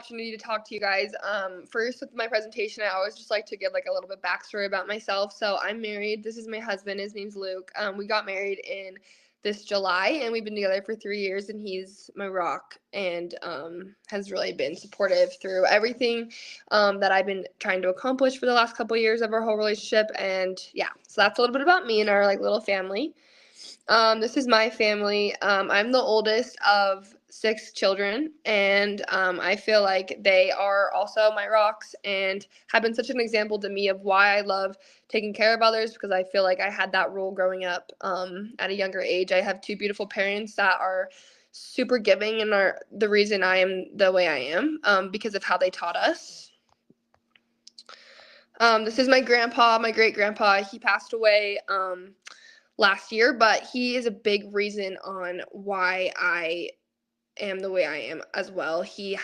opportunity to talk to you guys. First, with my presentation, I always just like to give like a little bit backstory about myself. So I'm married. This is my husband. His name's Luke. We got married in this July, and we've been together for 3 years. And he's my rock, and has really been supportive through everything that I've been trying to accomplish for the last couple of years of our whole relationship. And yeah, so that's a little bit about me and our like little family. This is my family. I'm the oldest of 6 children, and I feel like they are also my rocks and have been such an example to me of why I love taking care of others, because I feel like I had that role growing up at a younger age. I have 2 beautiful parents that are super giving and are the reason I am the way I am because of how they taught us. This is my grandpa, my great-grandpa. He passed away last year, but he is a big reason on why I am the way I am as well. He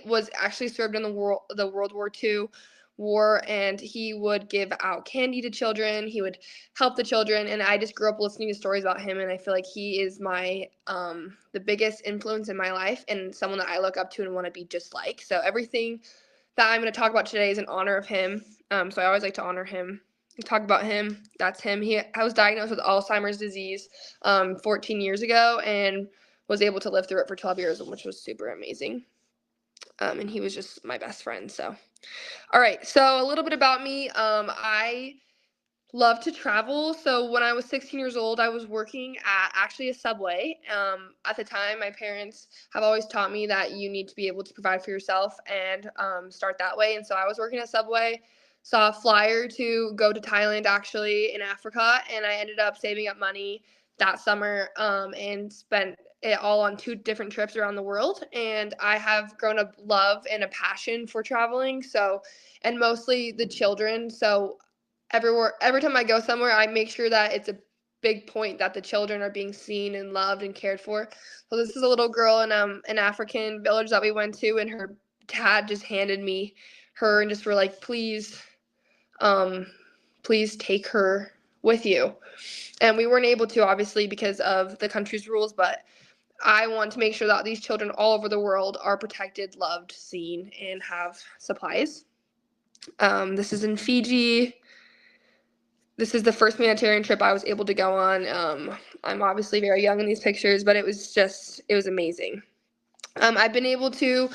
was actually served in the World War II war, and he would give out candy to children. He would help the children, and I just grew up listening to stories about him, and I feel like he is my the biggest influence in my life and someone that I look up to and want to be just like. So everything that I'm going to talk about today is in honor of him. So I always like to honor him. Talk about him. That's him. I was diagnosed with Alzheimer's disease 14 years ago and was able to live through it for 12 years, which was super amazing. And he was just my best friend. So, all right. So a little bit about me. I love to travel. So when I was 16 years old, I was working at actually a Subway. At the time, my parents have always taught me that you need to be able to provide for yourself and start that way. And so I was working at Subway, saw a flyer to go to Thailand, actually, in Africa, and I ended up saving up money that summer and spent it all on 2 different trips around the world. And I have grown a love and a passion for traveling, so, and mostly the children. So every time I go somewhere, I make sure that it's a big point that the children are being seen and loved and cared for. So this is a little girl in an African village that we went to, and her dad just handed me her and just were like, um, please take her with you. And we weren't able to, obviously, because of the country's rules, but I want to make sure that these children all over the world are protected, loved, seen, and have supplies. This is in Fiji. This is the first humanitarian trip I was able to go on. I'm obviously very young in these pictures, but it was amazing. I've been able to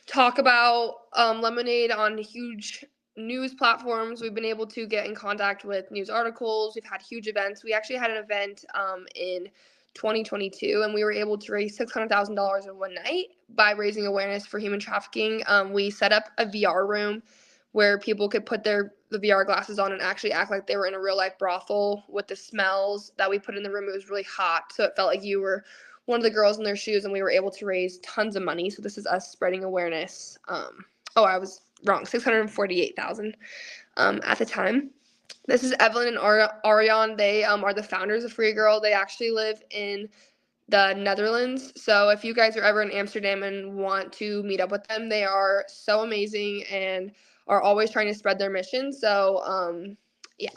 talk about Lemonade on huge news platforms. We've been able to get in contact with news articles. We've had huge events. We actually had an event in 2022, and we were able to raise $600,000 in one night by raising awareness for human trafficking. We set up a VR room where people could put the VR glasses on and actually act like they were in a real life brothel with the smells that we put in the room. It was really hot, so it felt like you were one of the girls in their shoes, and we were able to raise tons of money. So this is us spreading awareness. I was wrong, 648,000 at the time. This is Evelyn and Ariane. They are the founders of Free Girl. They actually live in the Netherlands. So if you guys are ever in Amsterdam and want to meet up with them, they are so amazing and are always trying to spread their mission. So yeah.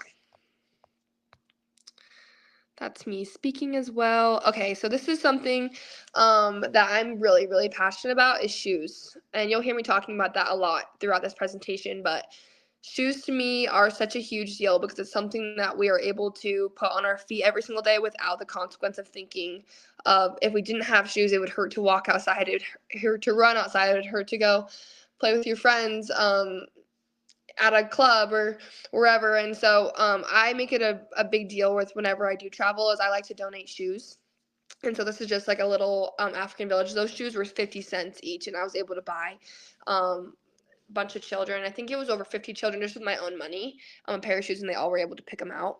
That's me speaking as well. Okay, so this is something that I'm really, really passionate about is shoes. And you'll hear me talking about that a lot throughout this presentation, but shoes to me are such a huge deal because it's something that we are able to put on our feet every single day without the consequence of thinking of if we didn't have shoes, it would hurt to walk outside, it would hurt to run outside, it would hurt to go play with your friends at a club or wherever. And so I make it a big deal with whenever I do travel is I like to donate shoes. And so this is just like a little African village. Those shoes were 50 cents each, and I was able to buy a bunch of children. I think it was over 50 children just with my own money, a pair of shoes, and they all were able to pick them out.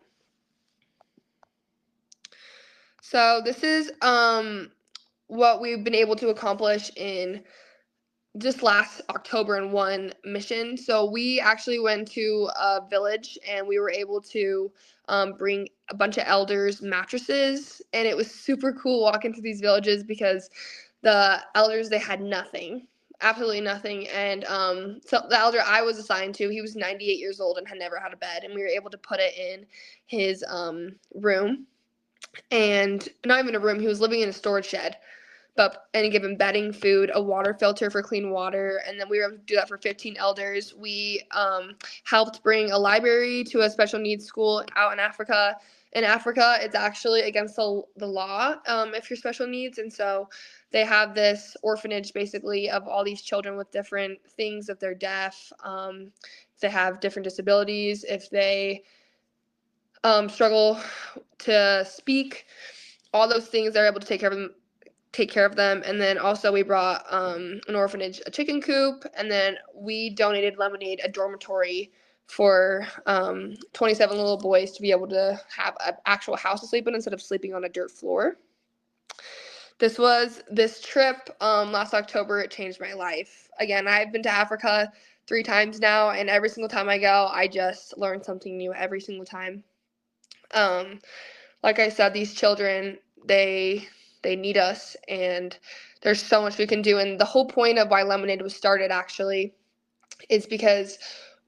So this is what we've been able to accomplish in just last October in one mission. So we actually went to a village, and we were able to bring a bunch of elders mattresses, and it was super cool walking through these villages because the elders, they had nothing, absolutely nothing. And so the elder I was assigned to, he was 98 years old and had never had a bed, and we were able to put it in his room, and not even a room, he was living in a storage shed. and give them bedding, food, a water filter for clean water, and then we were able to do that for 15 elders. We helped bring a library to a special needs school out in Africa. In Africa, it's actually against the law if you're special needs, and so they have this orphanage basically of all these children with different things. If they're deaf, if they have different disabilities, if they struggle to speak, all those things, they're able to take care of them. And then also we brought an orphanage a chicken coop, and then we donated Lemonade a dormitory for 27 little boys to be able to have an actual house to sleep in instead of sleeping on a dirt floor. This trip last October, it changed my life. Again, I've been to Africa 3 times now, and every single time I go, I just learn something new every single time. Like I said, these children, they need us, and there's so much we can do. And the whole point of why Lemonade was started actually is because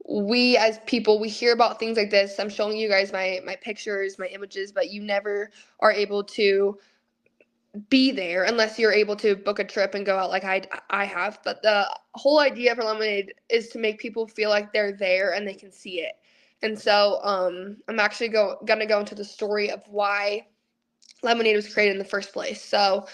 we as people, we hear about things like this. I'm showing you guys my pictures, my images, but you never are able to be there unless you're able to book a trip and go out like I have. But the whole idea for Lemonade is to make people feel like they're there and they can see it. And so I'm actually gonna go into the story of why Lemonade was created in the first place. So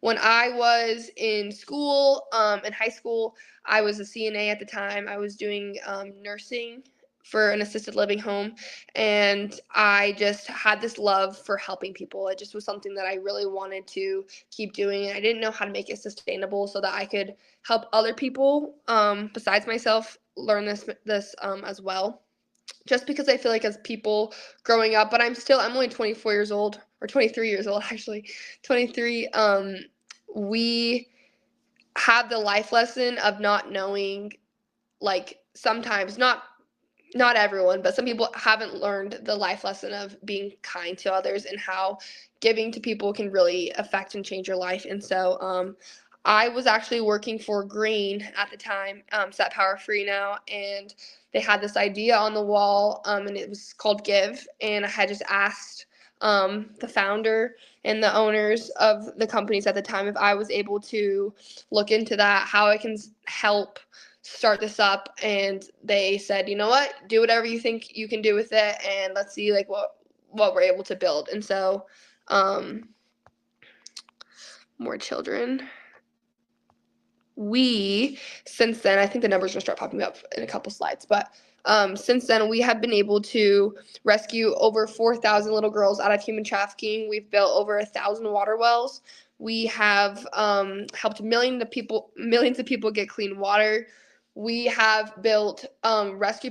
when I was in school, in high school, I was a CNA at the time. I was doing nursing for an assisted living home, and I just had this love for helping people. It just was something that I really wanted to keep doing, and I didn't know how to make it sustainable so that I could help other people besides myself learn this as well. Just because I feel like as people growing up, but I'm only 24 years old, or 23 years old actually, 23, we have the life lesson of not knowing, like sometimes, not everyone, but some people haven't learned the life lesson of being kind to others and how giving to people can really affect and change your life. And so I was actually working for Green at the time, Set Power Free now, and they had this idea on the wall, and it was called Give, and I had just asked the founder and the owners of the companies at the time if I was able to look into that, how I can help start this up, and they said, you know what, do whatever you think you can do with it, and let's see like what we're able to build. And so more children, we since then, I think the numbers are going to start popping up in a couple slides, but since then we have been able to rescue over 4,000 little girls out of human trafficking. We've built over 1,000 water wells. We have helped millions of people get clean water. We have built rescue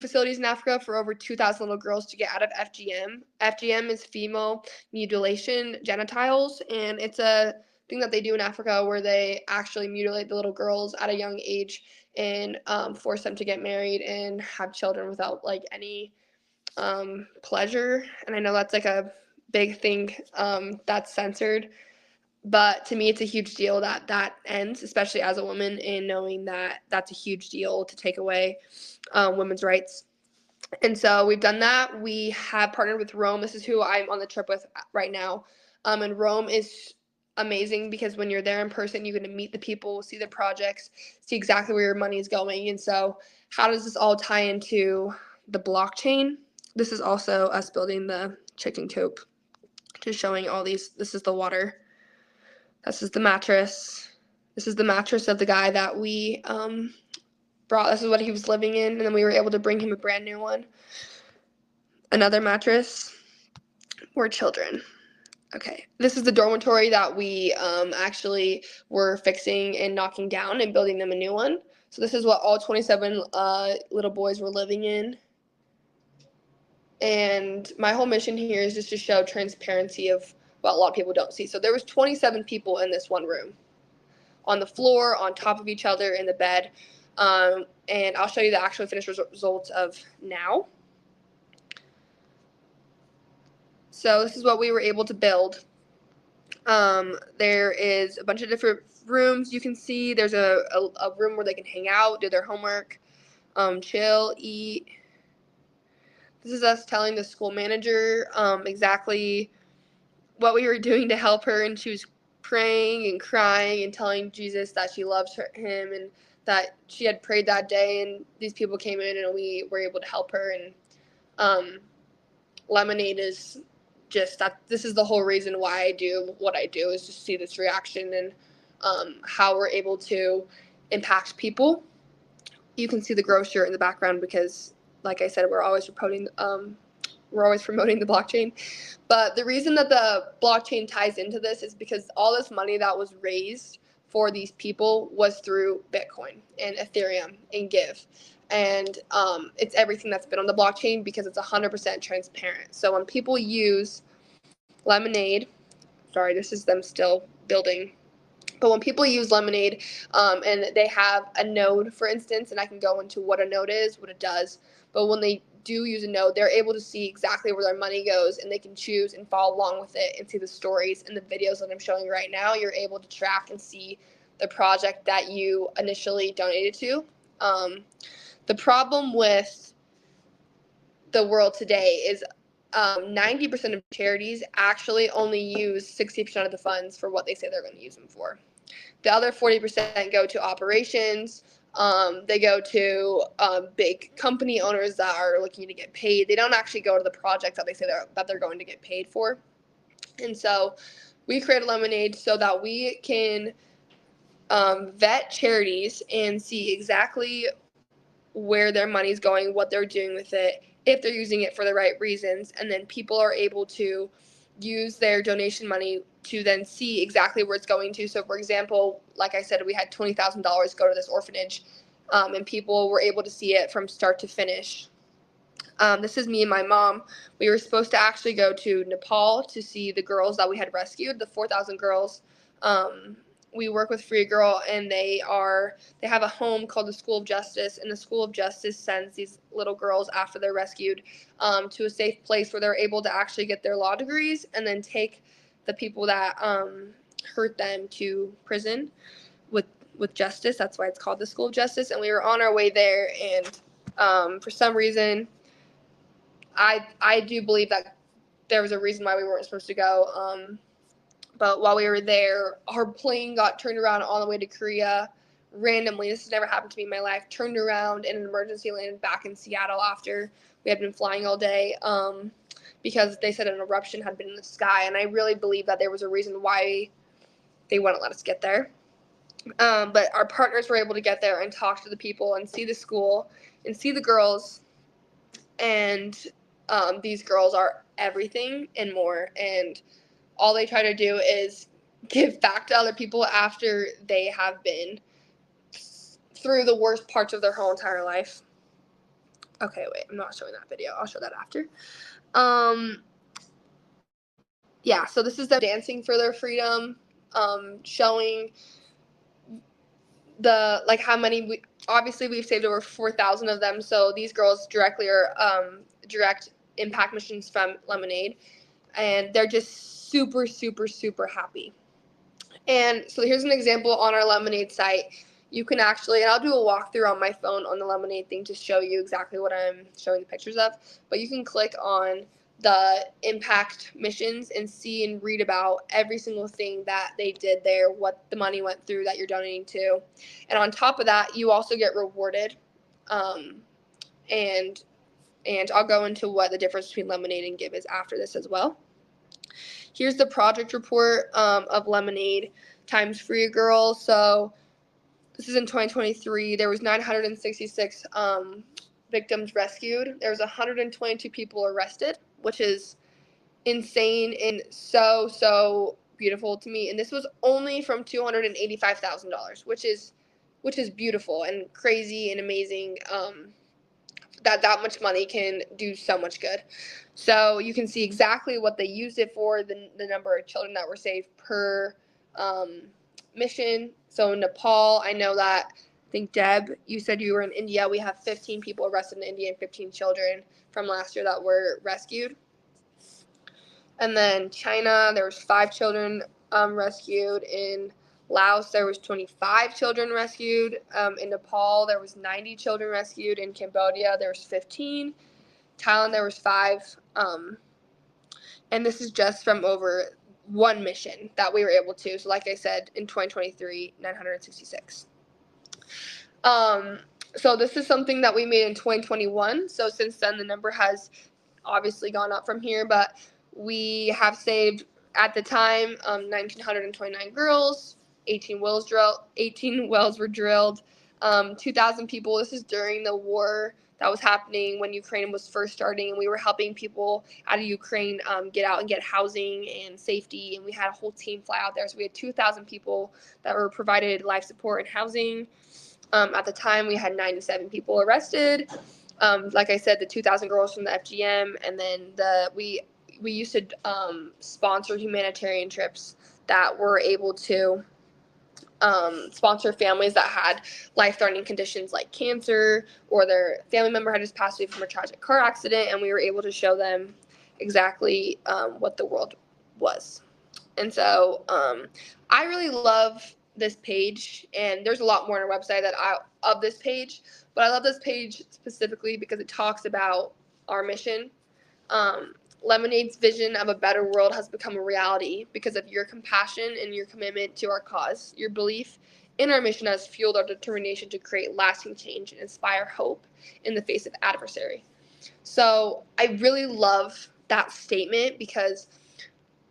facilities in Africa for over 2,000 little girls to get out of FGM. FGM is female mutilation genitals, and it's a thing that they do in Africa where they actually mutilate the little girls at a young age and force them to get married and have children without like any pleasure. And I know that's like a big thing that's censored, but to me it's a huge deal that ends, especially as a woman, and knowing that that's a huge deal to take away women's rights. And so we've done that. We have partnered with Rome. This is who I'm on the trip with right now. And Rome is amazing because when you're there in person, you're going to meet the people, see the projects, see exactly where your money is going. And so how does this all tie into the blockchain? This is also us building the chicken coop, just showing all these. This is the water. This is the mattress. This is the mattress of the guy that we brought. This is what he was living in, and then we were able to bring him a brand new one. Another mattress. More children. Okay, this is the dormitory that we actually were fixing and knocking down and building them a new one. So this is what all 27 little boys were living in. And my whole mission here is just to show transparency of what a lot of people don't see. So there was 27 people in this one room, on the floor, on top of each other, in the bed. And I'll show you the actual finished results of now. So this is what we were able to build. There is a bunch of different rooms you can see. There's a room where they can hang out, do their homework, chill, eat. This is us telling the school manager exactly what we were doing to help her, and she was praying and crying and telling Jesus that she loves him and that she had prayed that day, and these people came in and we were able to help her. And Lemonade is just that. This is the whole reason why I do what I do, is to see this reaction and how we're able to impact people. You can see the grow shirt in the background because, like I said, we're always promoting the blockchain. But the reason that the blockchain ties into this is because all this money that was raised for these people was through Bitcoin and Ethereum and Give. And it's everything that's been on the blockchain because it's 100% transparent. So when people use Lemonade, sorry, this is them still building. But when people use Lemonade and they have a node, for instance, and I can go into what a node is, what it does, but when they do use a node, they're able to see exactly where their money goes, and they can choose and follow along with it and see the stories and the videos that I'm showing right now. You're able to track and see the project that you initially donated to. The problem with the world today is 90% of charities actually only use 60% of the funds for what they say they're going to use them for. The other 40% go to operations. They go to big company owners that are looking to get paid. They don't actually go to the project that they say that they're going to get paid for. And so we created Lemonade so that we can vet charities and see exactly where their money's going, what they're doing with it, if they're using it for the right reasons, and then people are able to use their donation money to then see exactly where it's going to. So, for example, like I said, we had $20,000 go to this orphanage, and people were able to see it from start to finish. This is me and my mom. We were supposed to actually go to Nepal to see the girls that we had rescued, the 4,000 girls. We work with Free Girl, and they have a home called the School of Justice, and the School of Justice sends these little girls after they're rescued to a safe place where they're able to actually get their law degrees and then take the people that hurt them to prison with justice. That's why it's called the School of Justice. And we were on our way there, and for some reason, I do believe that there was a reason why we weren't supposed to go. But while we were there, our plane got turned around on the way to Korea randomly. This has never happened to me in my life. Turned around in an emergency landed back in Seattle after we had been flying all day because they said an eruption had been in the sky. And I really believe that there was a reason why they wouldn't let us get there. But our partners were able to get there and talk to the people and see the school and see the girls. And these girls are everything and more. And all they try to do is give back to other people after they have been through the worst parts of their whole entire life. Okay, wait, I'm not showing that video. I'll show that after. Yeah, so this is them dancing for their freedom, showing how many obviously we've saved over 4,000 of them. So these girls directly are direct impact missions from Lemonade, and they're just super, super, super happy. And so here's an example on our Lemonade site. You can actually, and I'll do a walkthrough on my phone on the Lemonade thing to show you exactly what I'm showing the pictures of, but you can click on the impact missions and see and read about every single thing that they did there, what the money went through that you're donating to. And on top of that, you also get rewarded. And I'll go into what the difference between Lemonade and Give is after this as well. Here's the project report of Lemonade times Free Girl. So this is in 2023. There was 966 victims rescued. There was 122 people arrested, which is insane and so beautiful to me. And this was only from $285,000, which is beautiful and crazy and amazing. That much money can do so much good. So you can see exactly what they used it for, the number of children that were saved per mission. So in Nepal, I know that, I think, Deb, you said you were in India. We have 15 people arrested in India and 15 children from last year that were rescued. And then China, there was 5 children rescued. In Laos, there was 25 children rescued. In Nepal, there was 90 children rescued. In Cambodia, there was 15. Thailand, there was 5. And this is just from over one mission that we were able to. So like I said, in 2023, 966. So this is something that we made in 2021. So since then, the number has obviously gone up from here, but we have saved at the time 1,929 girls, 18 wells were drilled, 2,000 people. This is during the war that was happening when Ukraine was first starting, and we were helping people out of Ukraine get out and get housing and safety, and we had a whole team fly out there. So we had 2,000 people that were provided life support and housing. At the time, we had 97 people arrested. Like I said, the 2,000 girls from the FGM, and then we used to sponsor humanitarian trips that were able to sponsor families that had life-threatening conditions like cancer, or their family member had just passed away from a tragic car accident, and we were able to show them exactly what the world was. And so I really love this page, and there's a lot more on our website of this page, but I love this page specifically because it talks about our mission. Lemonade's vision of a better world has become a reality because of your compassion and your commitment to our cause. Your belief in our mission has fueled our determination to create lasting change and inspire hope in the face of adversary. So I really love that statement, because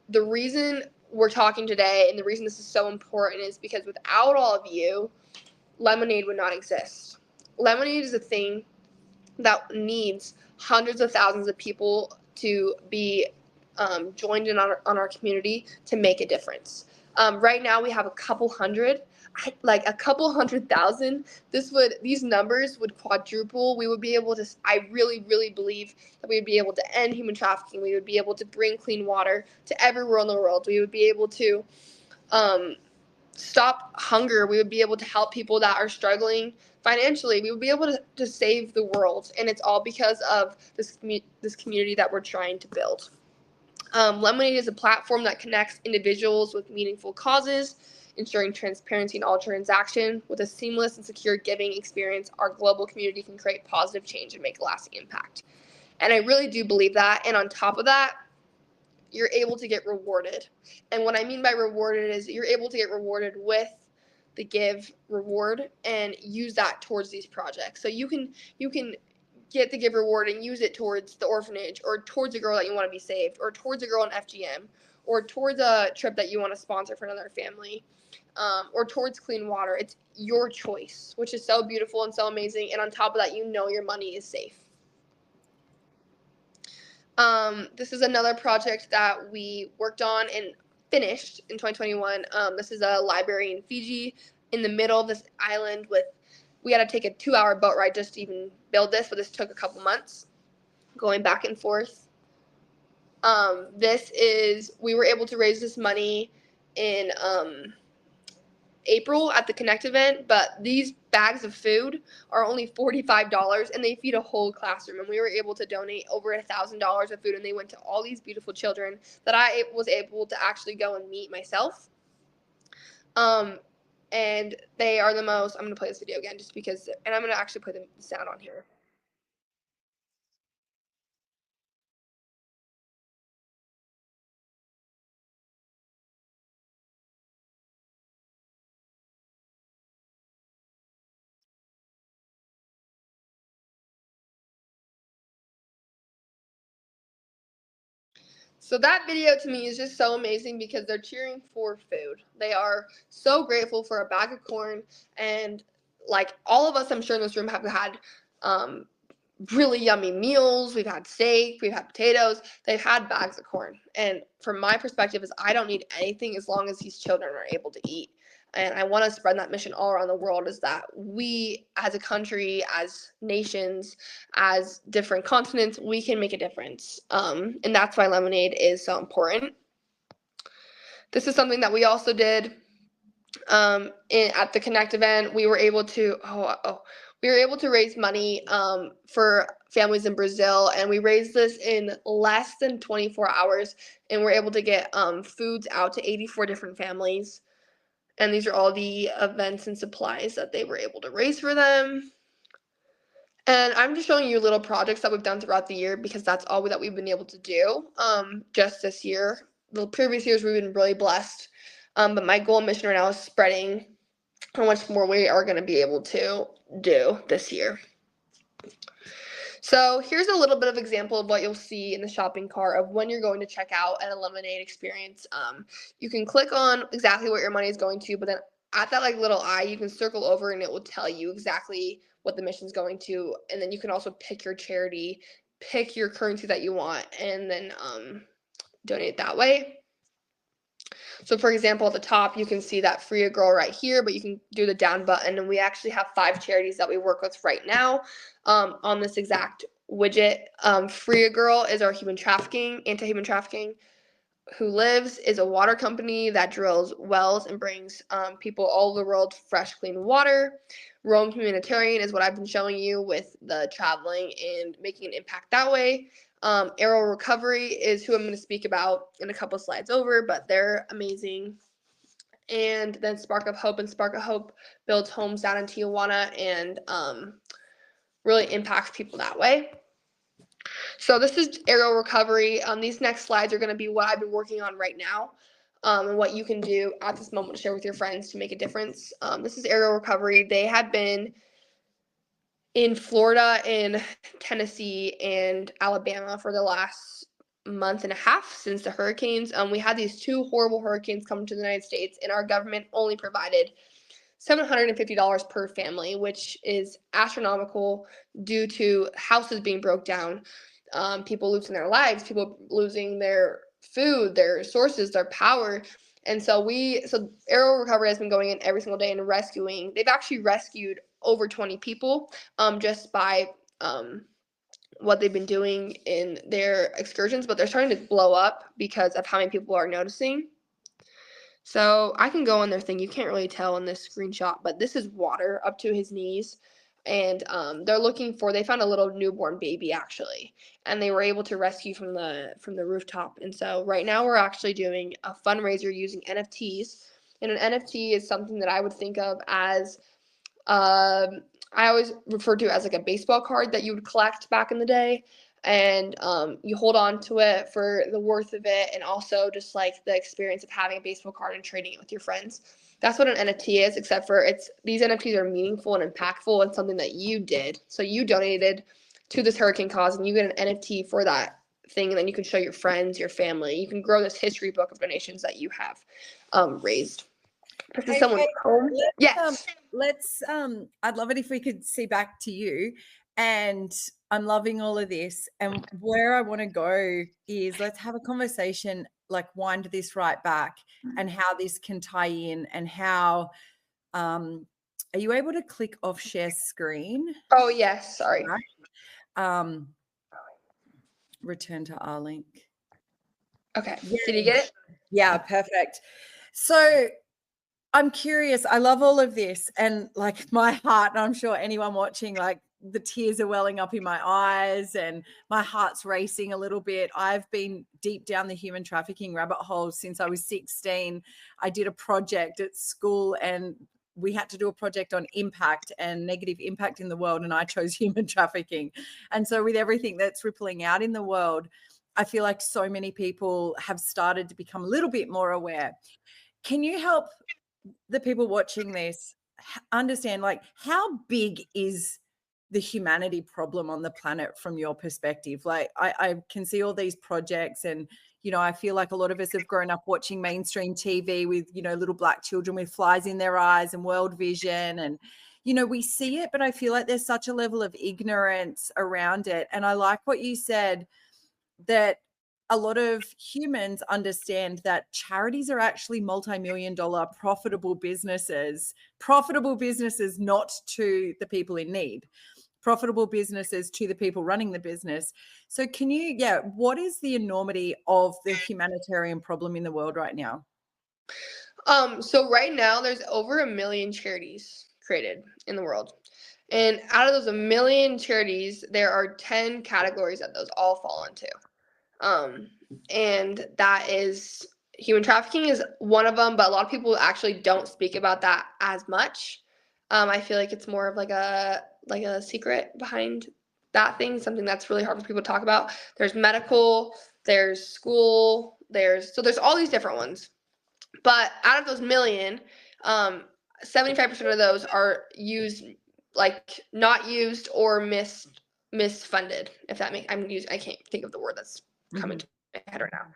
the reason we're talking today and the reason this is so important is because without all of you, Lemonade would not exist. Lemonade is a thing that needs hundreds of thousands of people to be joined in on our community to make a difference. Right now we have a couple hundred, like a couple 100,000. These numbers would quadruple. We would be able to, I really, really believe that we would be able to end human trafficking. We would be able to bring clean water to everywhere in the world. We would be able to stop hunger. We would be able to help people that are struggling financially. We would be able to save the world, and it's all because of this community that we're trying to build. Lemonade is a platform that connects individuals with meaningful causes, ensuring transparency in all transaction. With a seamless and secure giving experience, our global community can create positive change and make a lasting impact. And I really do believe that. And on top of that, you're able to get rewarded. And what I mean by rewarded is you're able to get rewarded with the give reward and use that towards these projects. So you can get the give reward and use it towards the orphanage, or towards a girl that you want to be saved, or towards a girl in FGM, or towards a trip that you want to sponsor for another family, or towards clean water. It's your choice, which is so beautiful and so amazing. And on top of that, you know your money is safe. This is another project that we worked on and finished in 2021. This is a library in Fiji, in the middle of this island. We had to take a 2-hour boat ride just to even build this, but this took a couple months, going back and forth. We were able to raise this money in April at the Connect event, but these bags of food are only $45, and they feed a whole classroom. And we were able to donate over $1,000 of food, and they went to all these beautiful children that I was able to actually go and meet myself. And they are the most. I'm gonna play this video again just because, and I'm gonna actually play the sound on here. So that video to me is just so amazing because they're cheering for food. They are so grateful for a bag of corn, and like all of us, I'm sure in this room have had really yummy meals. We've had steak, we've had potatoes. They've had bags of corn. And from my perspective is I don't need anything as long as these children are able to eat. And I want to spread that mission all around the world, is that we as a country, as nations, as different continents, we can make a difference. And that's why Lemonade is so important. This is something that we also did at the Connect event. We were able to raise money for families in Brazil, and we raised this in less than 24 hours, and we're able to get foods out to 84 different families. And these are all the events and supplies that they were able to raise for them. And I'm just showing you little projects that we've done throughout the year because that's all that we've been able to do just this year. the previous years we've been really blessed. But my goal and mission right now is spreading how much more we are going to be able to do this year. So here's a little bit of example of what you'll see in the shopping cart of when you're going to check out at a Lemonade experience. You can click on exactly what your money is going to, but then at that like little eye, you can circle over and it will tell you exactly what the mission's going to. And then you can also pick your charity, pick your currency that you want, and then donate that way. So for example, at the top, you can see that Free a Girl right here, but you can do the down button. And we actually have 5 charities that we work with right now on this exact widget. Free a Girl is our anti-human trafficking. Who Lives is a water company that drills wells and brings people all over the world fresh, clean water. Rome Humanitarian is what I've been showing you with the traveling and making an impact that way. Arrow Recovery is who I'm going to speak about in a couple slides over, but they're amazing. And then Spark of Hope, and Spark of Hope builds homes down in Tijuana and really impacts people that way. So this is Arrow Recovery. These next slides are going to be what I've been working on right now and what you can do at this moment to share with your friends to make a difference. This is Arrow Recovery. They had been in Florida and Tennessee and Alabama for the last month and a half since the hurricanes. We had these 2 horrible hurricanes come to the United States, and our government only provided $750 per family, which is astronomical due to houses being broke down, people losing their lives, people losing their food, their sources, their power. And so Arrow Recovery has been going in every single day and rescuing. They've actually rescued over 20 people just by what they've been doing in their excursions, but they're starting to blow up because of how many people are noticing. So I can go on their thing. You can't really tell in this screenshot, but this is water up to his knees. And they found a little newborn baby actually, and they were able to rescue from the rooftop. And so right now we're actually doing a fundraiser using NFTs. And an NFT is something that I would think of as I always refer to it as like a baseball card that you would collect back in the day. And you hold on to it for the worth of it, and also just like the experience of having a baseball card and trading it with your friends. That's what an NFT is, except for these NFTs are meaningful and impactful and something that you did. So you donated to this hurricane cause, and you get an NFT for that thing, and then you can show your friends, your family. You can grow this history book of donations that you have raised. This is someone's home. Yes. I'd love it if we could see back to you. And I'm loving all of this. And where I want to go is let's have a conversation, like wind this right back and how this can tie in and how, are you able to click off share screen? Oh, yes. Sorry. Return to our link. Okay. Yes. Did you get it? Yeah, perfect. So I'm curious. I love all of this, and like my heart, and I'm sure anyone watching, like the tears are welling up in my eyes and my heart's racing a little bit. I've been deep down the human trafficking rabbit hole since I was 16. I did a project at school, and we had to do a project on impact and negative impact in the world, and I chose human trafficking. And so with everything that's rippling out in the world, I feel like so many people have started to become a little bit more aware. Can you help the people watching this understand, like, how big is the humanity problem on the planet from your perspective? Like, I can see all these projects, and, you know, I feel like a lot of us have grown up watching mainstream TV with, you know, little black children with flies in their eyes and World Vision. And, you know, we see it, but I feel like there's such a level of ignorance around it. And I like what you said, that a lot of humans understand that charities are actually multi-million-dollar profitable businesses, not to the people in need, profitable businesses to the people running the business. So can you, what is the enormity of the humanitarian problem in the world right now? So right now there's over 1 million charities created in the world. And out of those 1 million charities, there are 10 categories that those all fall into. And that is human trafficking is one of them, but a lot of people actually don't speak about that as much. I feel like it's more of like a secret behind that thing, something that's really hard for people to talk about. There's medical, there's school, there's all these different ones. But out of those million, 75% of those are used, like not used or misfunded. If that makes, I can't think of the word that's coming to my head right now.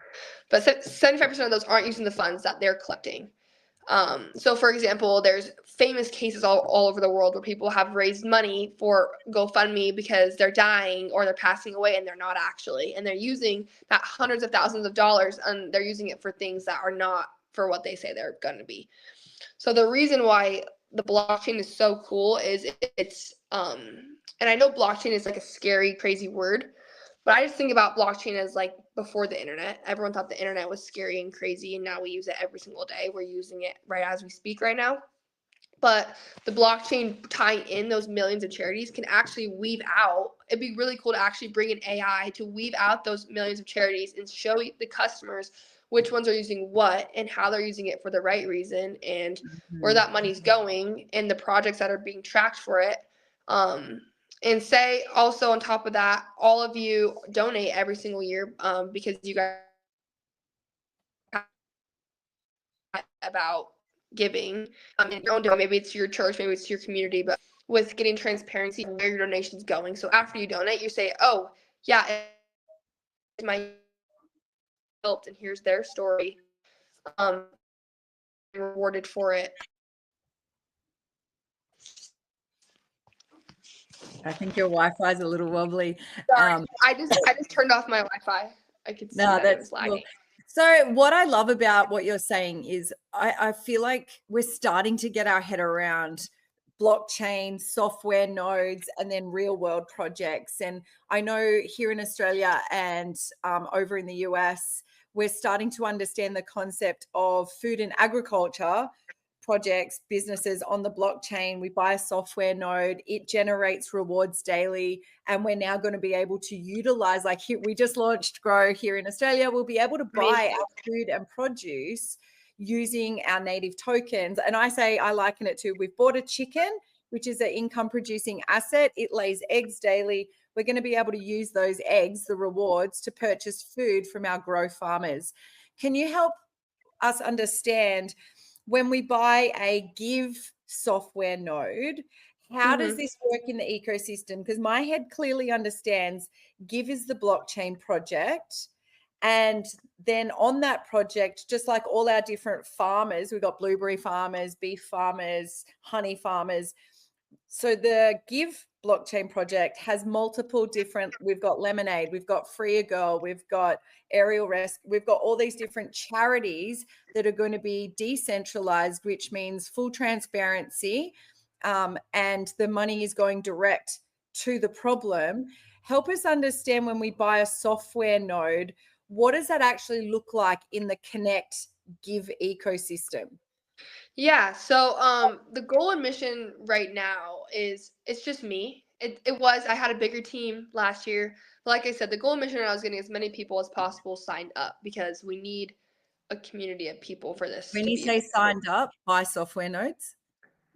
But 75% of those aren't using the funds that they're collecting. So for example, there's famous cases all over the world where people have raised money for GoFundMe because they're dying or they're passing away and they're not actually, and they're using that hundreds of thousands of dollars and they're using it for things that are not for what they say they're going to be. So the reason why the blockchain is so cool is it's and I know blockchain is like a scary, crazy word, but I just think about blockchain as like before the internet. Everyone thought the internet was scary and crazy, and now we use it every single day. We're using it right as we speak right now. But the blockchain tying in those millions of charities can actually weave out. It'd be really cool to actually bring in AI to weave out those millions of charities and show the customers which ones are using what and how they're using it for the right reason and where that money's going and the projects that are being tracked for it. And say also on top of that, all of you donate every single year because you guys about giving in your own donation. Maybe it's your church, maybe it's your community, but with getting transparency of where your donation's going. So after you donate, you say, oh, yeah, it's my helped, and here's their story. Rewarded for it. I think your Wi-Fi is a little wobbly. Sorry, I just turned off my Wi-Fi. I could see No, that it that's was cool. lagging. So what I love about what you're saying is I feel like we're starting to get our head around blockchain, software nodes, and then real world projects. And I know here in Australia and over in the US, we're starting to understand the concept of food and agriculture projects, businesses on the blockchain. We buy a software node, it generates rewards daily, and we're now going to be able to utilize, like we just launched Grow here in Australia. We'll be able to buy our food and produce using our native tokens. And I liken it to, we've bought a chicken, which is an income producing asset. It lays eggs daily. We're going to be able to use those eggs, the rewards, to purchase food from our Grow farmers. Can you help us understand, when we buy a Give software node, how does this work in the ecosystem? Because my head clearly understands Give is the blockchain project. And then on that project, just like all our different farmers, we've got blueberry farmers, beef farmers, honey farmers. So the Give blockchain project has multiple different, we've got Lemonade, we've got Free a Girl, we've got Aerial Rescue, we've got all these different charities that are going to be decentralized, which means full transparency, and the money is going direct to the problem. Help us understand, when we buy a software node, what does that actually look like in the Connect Give ecosystem? Yeah, so the goal and mission right now is it's just me. I had a bigger team last year. But like I said, the goal and mission I was getting as many people as possible signed up because we need a community of people for this When to you be. say signed up, buy software nodes?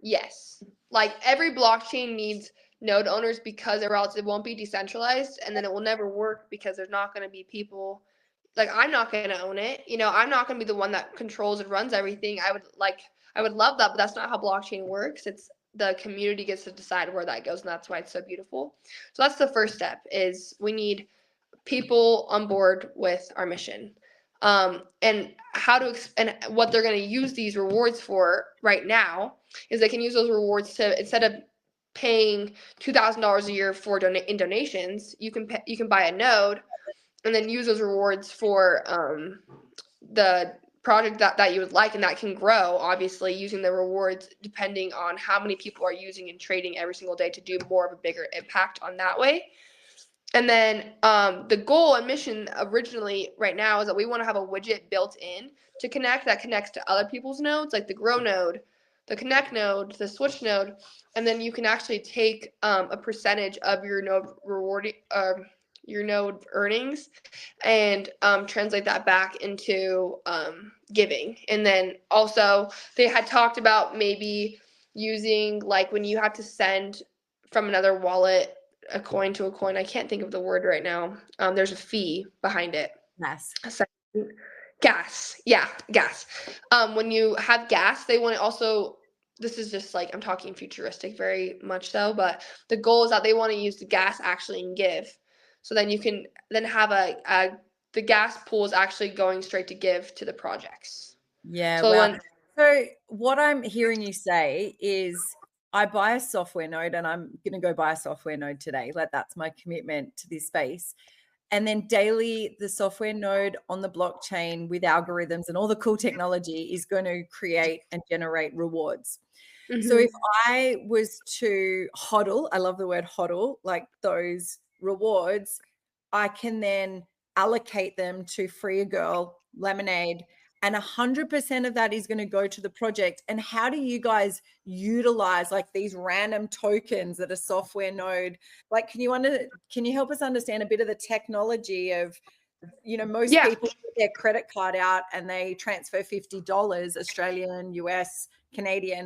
Yes. Like every blockchain needs node owners because or else it won't be decentralized and then it will never work because there's not going to be people, like I'm not going to own it. I'm not going to be the one that controls and runs everything. I would love that, but that's not how blockchain works. It's the community gets to decide where that goes, and that's why it's so beautiful. So that's the first step is we need people on board with our mission. And and what they're going to use these rewards for right now is they can use those rewards to, instead of paying $2,000 a year for in donations, you can buy a node and then use those rewards for the project that you would like, and that can grow obviously using the rewards depending on how many people are using and trading every single day to do more of a bigger impact on that way. And then the goal and mission originally right now is that we want to have a widget built in to connect that connects to other people's nodes, like the Grow node, the Connect node, the Switch node, and then you can actually take a percentage of your node earnings and translate that back into giving. And then also they had talked about maybe using, like, when you have to send from another wallet a coin to a coin. I can't think of the word right now. There's a fee behind it. Yes. Gas. Yeah, gas. When you have gas, they want to also, this is just like, I'm talking futuristic very much so, but the goal is that they want to use the gas actually and give. So then you can then have the gas pool is actually going straight to give to the projects. Yeah, So wow. when, So what I'm hearing you say is I buy a software node and I'm going to go buy a software node today. Like that's my commitment to this space. And then daily, the software node on the blockchain with algorithms and all the cool technology is going to create and generate rewards. So if mhm. I was to hodl, I love the word hodl, like those rewards, I can then allocate them to Free a Girl, Lemonade, and 100% of that is going to go to the project. And how do you guys utilize like these random tokens that a software node, like can you help us understand a bit of the technology of, most Yeah. people put their credit card out and they transfer $50 Australian, US, Canadian.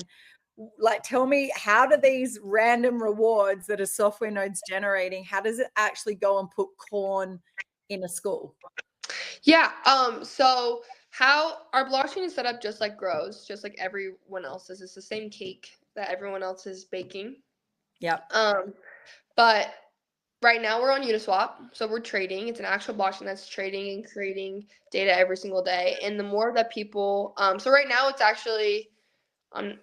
Like tell me, how do these random rewards that a software node's generating, how does it actually go and put corn in a school? Yeah. So how our blockchain is set up just like Grows, just like everyone else's. It's the same cake that everyone else is baking. Yep. Um, but right now we're on Uniswap, so we're trading. It's an actual blockchain that's trading and creating data every single day. And the more that people, so right now it's actually on,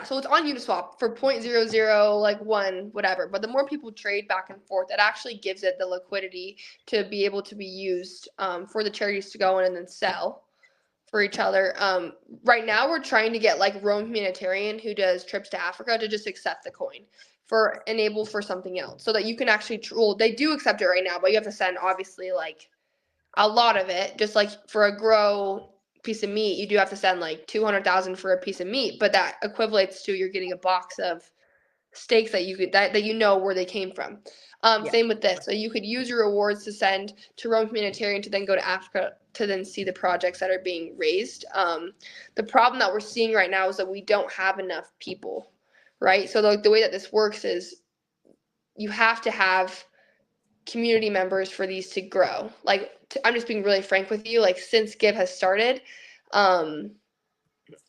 so it's on Uniswap for 0.00 like 1 whatever. But the more people trade back and forth, it actually gives it the liquidity to be able to be used for the charities to go in and then sell for each other. Right now, we're trying to get like Rome Humanitarian, who does trips to Africa, to just accept the coin for enable for something else, so that you can actually. Well, they do accept it right now, but you have to send obviously like a lot of it. Just like for a grow piece of meat, you do have to send like 200,000 for a piece of meat, but that equates to you're getting a box of steaks that you could that you know where they came from. Yeah. Same with this. So you could use your rewards to send to Rome Humanitarian to then go to Africa to then see the projects that are being raised. The problem that we're seeing right now is that we don't have enough people, right? So the way that this works is you have to have community members for these to grow. Like I'm just being really frank with you. Like since Give has started, um,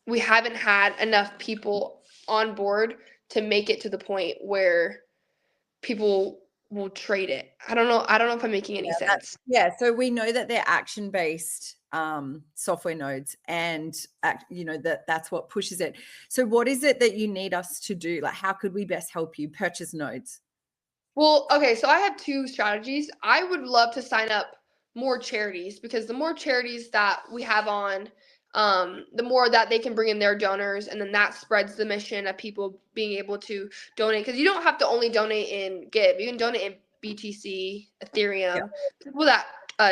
we haven't had enough people on board to make it to the point where people will trade it. I don't know if I'm making any sense. So we know that they're action based software nodes, and that's what pushes it. So what is it that you need us to do? Like how could we best help you purchase nodes? Well, okay, so I have two strategies. I would love to sign up more charities, because the more charities that we have on, the more that they can bring in their donors, and then that spreads the mission of people being able to donate. Because you don't have to only donate in Give, you can donate in BTC, Yep. Ethereum. People that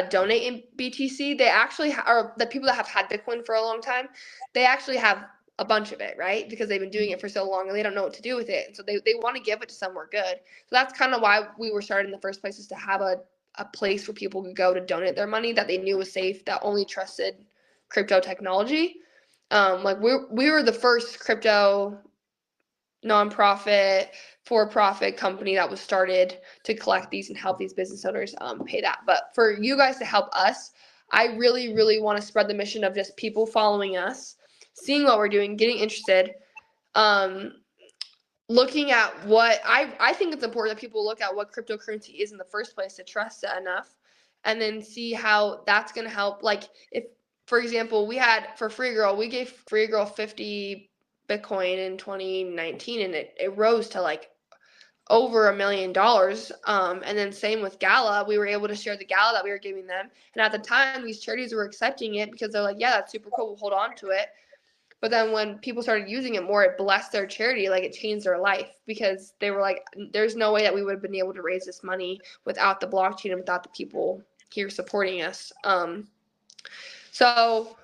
donate in BTC, they actually are the people that have had Bitcoin for a long time. They actually have a bunch of it, right? Because they've been doing it for so long and they don't know what to do with it. And so they want to give it to somewhere good. So that's kind of why we were started in the first place, is to have a place where people could go to donate their money that they knew was safe, that only trusted crypto technology. Like we were the first crypto nonprofit for-profit company that was started to collect these and help these business owners pay that. But for you guys to help us, I really, really want to spread the mission of just people following us, seeing what we're doing, getting interested, um, looking at what I think it's important that people look at what cryptocurrency is in the first place to trust it enough, and then see how that's going to help. Like if, for example, we had for Free Girl, we gave Free Girl 50 Bitcoin in 2019, and it rose to like over $1 million. And then same with Gala, we were able to share the Gala that we were giving them, and at the time these charities were accepting it because they're like, yeah, that's super cool, we'll hold on to it. But then when people started using it more, it blessed their charity, like it changed their life, because they were like, there's no way that we would have been able to raise this money without the blockchain and without the people here supporting us. So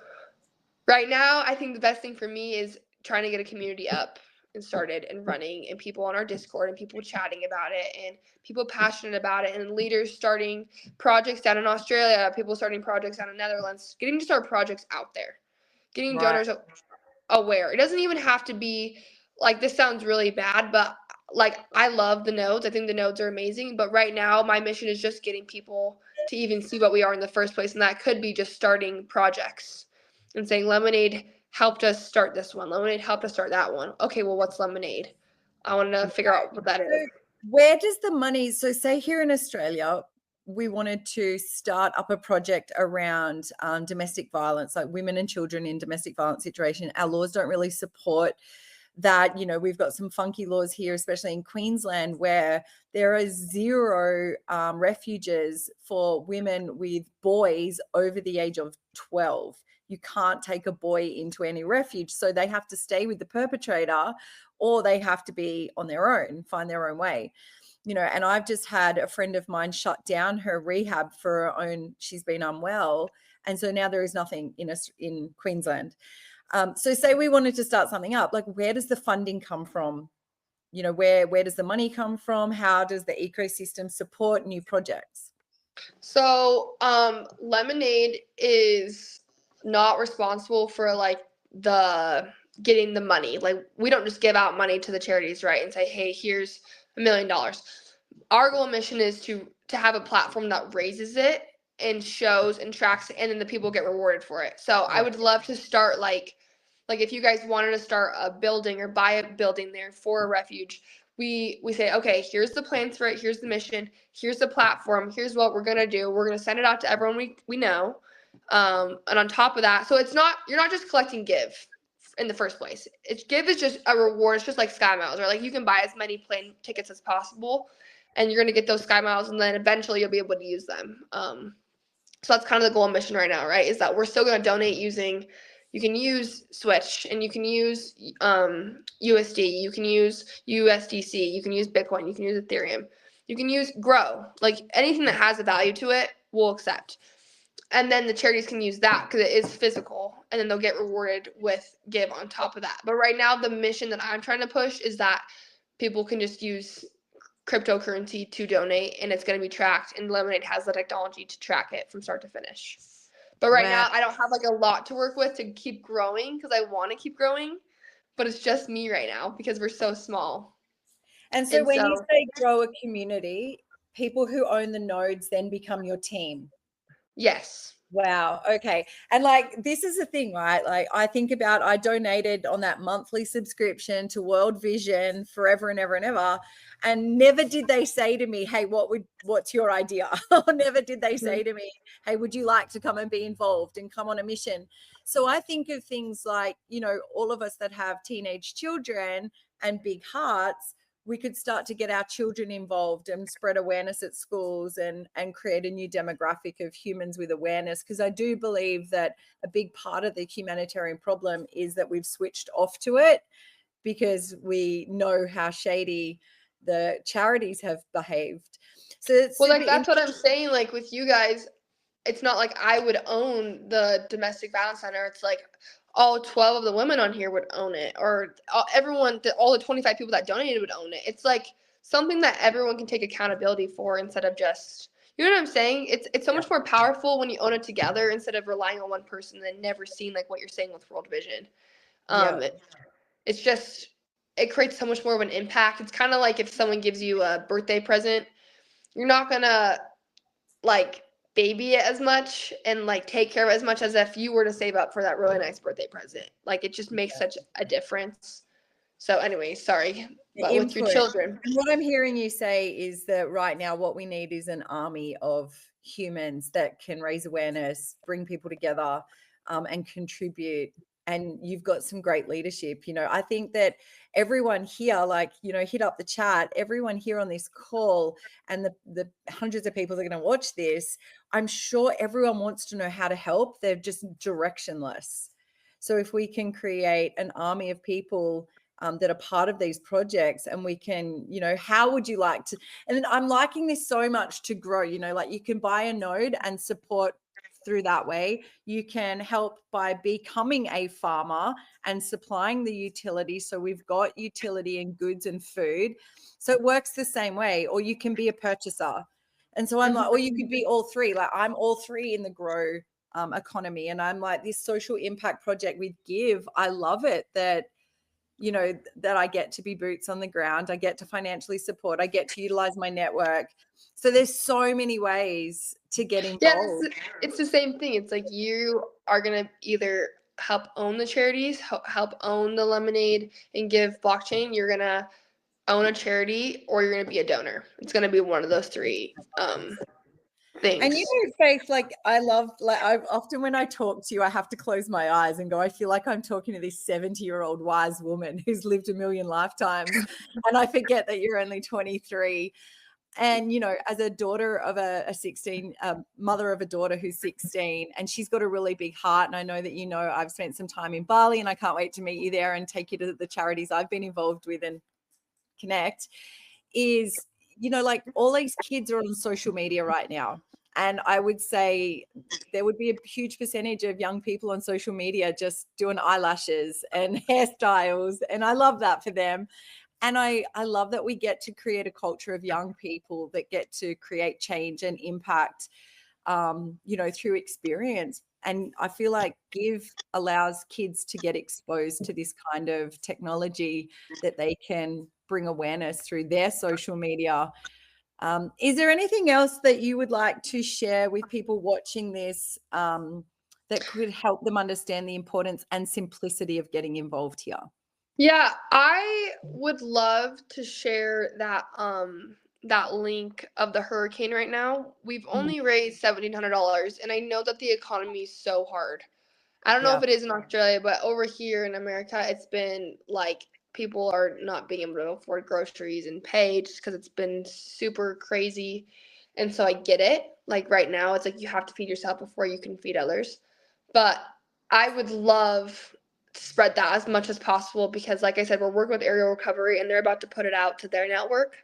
right now, I think the best thing for me is trying to get a community up and started and running, and people on our Discord and people chatting about it and people passionate about it, and leaders starting projects down in Australia, people starting projects down in Netherlands, getting to start projects out there, getting Right. donors aware. It doesn't even have to be like, this sounds really bad, but like I love the nodes. I think the nodes are amazing, but right now my mission is just getting people to even see what we are in the first place. And that could be just starting projects and saying Lemonade helped us start this one. Lemonade helped us start that one. Okay, well, what's Lemonade? I want to figure out what that is. So where does the money, so say here in Australia, we wanted to start up a project around domestic violence, like women and children in domestic violence situation. Our laws don't really support that. We've got some funky laws here, especially in Queensland, where there are zero refuges for women with boys over the age of 12. You can't take a boy into any refuge. So they have to stay with the perpetrator, or they have to be on their own, find their own way. And I've just had a friend of mine shut down her rehab for her own, she's been unwell. And so now there is nothing in Queensland. So say we wanted to start something up, like where does the funding come from? Where does the money come from? How does the ecosystem support new projects? So, Lemonade is not responsible for like the getting the money. Like we don't just give out money to the charities, right? And say, "Hey, here's $1 million." Our goal and mission is to have a platform that raises it and shows and tracks it, and then the people get rewarded for it. So, I Yeah. would love to start like if you guys wanted to start a building or buy a building there for a refuge, we say, okay, here's the plans for it, here's the mission, here's the platform, here's what we're gonna do. We're gonna send it out to everyone we know. And on top of that, so you're not just collecting give in the first place. It's give is just a reward. It's just like Sky Miles, right? Like you can buy as many plane tickets as possible, and you're gonna get those Sky Miles, and then eventually you'll be able to use them. So that's kind of the goal and mission right now, right? Is that we're still gonna donate using. You can use Switch, and you can use USD, you can use USDC, you can use Bitcoin, you can use Ethereum, you can use Grow. Like anything that has a value to it, we'll accept. And then the charities can use that because it is physical, and then they'll get rewarded with give on top of that. But right now, the mission that I'm trying to push is that people can just use cryptocurrency to donate, and it's going to be tracked, and Lemonade has the technology to track it from start to finish. But right Wow. now, I don't have like a lot to work with to keep growing because I want to keep growing, but it's just me right now because we're so small. And so And when you so, say grow a community, people who own the nodes then become your team. yes. Wow. Okay. And like, this is the thing, right? Like, I donated on that monthly subscription to World Vision forever and ever and ever. And never did they say to me, hey, what's your idea? Or never did they say to me, hey, would you like to come and be involved and come on a mission? So I think of things like, all of us that have teenage children and big hearts, we could start to get our children involved and spread awareness at schools and create a new demographic of humans with awareness. Because I do believe that a big part of the humanitarian problem is that we've switched off to it because we know how shady the charities have behaved. So it's Well, super like that's what I'm saying. Like with you guys, it's not like I would own the domestic violence center. It's like all 12 of the women on here would own it, or all the 25 people that donated would own it. It's like something that everyone can take accountability for instead of just, you know what I'm saying? It's so much more powerful when you own it together instead of relying on one person and never seeing like what you're saying with World Vision. Yeah. It's just, it creates so much more of an impact. It's kind of like if someone gives you a birthday present, you're not gonna like baby it as much and like take care of it as much as if you were to save up for that really nice birthday present. Like it just makes such a difference. So anyway, sorry, but with your Input. children. And what I'm hearing you say is that right now what we need is an army of humans that can raise awareness, bring people together, and contribute. And you've got some great leadership. I think that everyone here, like, hit up the chat, everyone here on this call and the hundreds of people that are going to watch this, I'm sure everyone wants to know how to help. They're just directionless. So if we can create an army of people that are part of these projects, and we can, how would you like to, and I'm liking this so much to grow, like you can buy a node and support through that way. You can help by becoming a farmer and supplying the utility. So we've got utility and goods and food. So it works the same way. Or you can be a purchaser. And so I'm like, or you could be all three. Like I'm all three in the grow economy. And I'm like, this social impact project with Give, I love it that you know, that I get to be boots on the ground. I get to financially support. I get to utilize my network. So there's so many ways to get Yeah, involved. it's the same thing. It's like you are gonna either help own the charities, help own the lemonade, and give blockchain. You're gonna own a charity, or you're gonna be a donor. It's gonna be one of those three And you things. know, Faith, like I love, like I often when I talk to you, I have to close my eyes and go, I feel like I'm talking to this 70-year-old wise woman who's lived a million lifetimes. And I forget that you're only 23. And, you know, as a daughter of a 16, mother of a daughter who's 16, and she's got a really big heart. And I know that, you know, I've spent some time in Bali and I can't wait to meet you there and take you to the charities I've been involved with and connect. Is, you know, like all these kids are on social media right now. And I would say there would be a huge percentage of young people on social media just doing eyelashes and hairstyles. And I love that for them. And I love that we get to create a culture of young people that get to create change and impact, you know, through experience. And I feel like Give allows kids to get exposed to this kind of technology that they can bring awareness through their social media. Is there anything else that you would like to share with people watching this, that could help them understand the importance and simplicity of getting involved here? Yeah, I would love to share that link of the hurricane right now. We've Mhm. only raised $1,700, and I know that the economy is so hard. I don't know Yeah. if it is in Australia, but over here in America, it's been like people are not being able to afford groceries and pay just because it's been super crazy. And so I get it. Like right now, it's like you have to feed yourself before you can feed others. But I would love to spread that as much as possible because, like I said, we're working with Aerial Recovery and they're about to put it out to their network.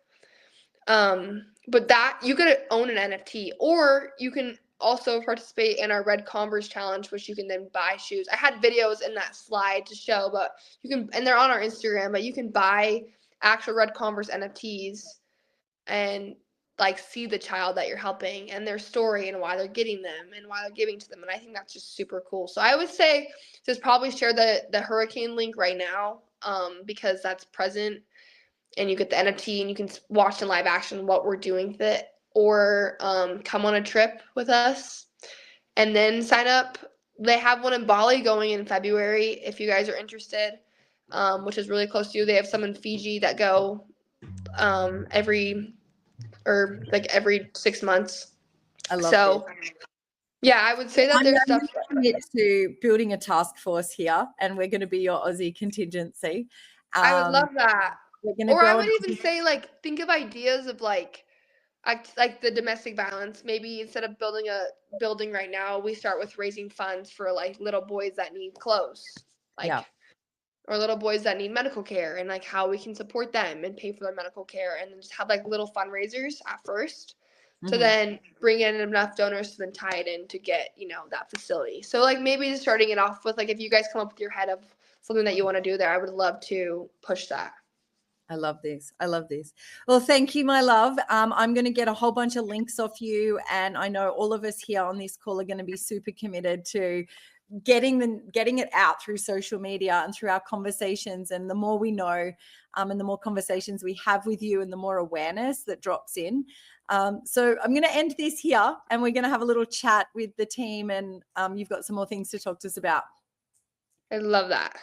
But that you could own an NFT, or you can also participate in our Red Converse challenge, which you can then buy shoes. I had videos in that slide to show, but you can, and they're on our Instagram, but you can buy actual Red Converse NFTs and like see the child that you're helping and their story and why they're getting them and why they're giving to them. And I think that's just super cool. So I would say just probably share the hurricane link right now, because that's present and you get the NFT and you can watch in live action what we're doing with it, or come on a trip with us and then sign up. They have one in Bali going in February if you guys are interested, which is really close to you. They have some in Fiji that go every 6 months. I love this. So yeah, I would say that I'm there's going stuff. to commit to building a task force here, and we're going to be your Aussie contingency. I would Um, love that. we're going to Or I grow would an even say like think of ideas of like the domestic violence. Maybe instead of building a building right now, we start with raising funds for like little boys that need clothes, yeah. like, or little boys that need medical care, and like how we can support them and pay for their medical care, and then just have like little fundraisers at first to Mhm. then bring in enough donors to then tie it in to get, you know, that facility. So like maybe just starting it off with like if you guys come up with your head of something that you want to do there, I would love to push that. I love this. I love this. Well, thank you, my love. I'm going to get a whole bunch of links off you, and I know all of us here on this call are going to be super committed to getting it out through social media and through our conversations. And the more we know, and the more conversations we have with you, and the more awareness that drops in. So I'm going to end this here, and we're going to have a little chat with the team, and you've got some more things to talk to us about. I love that.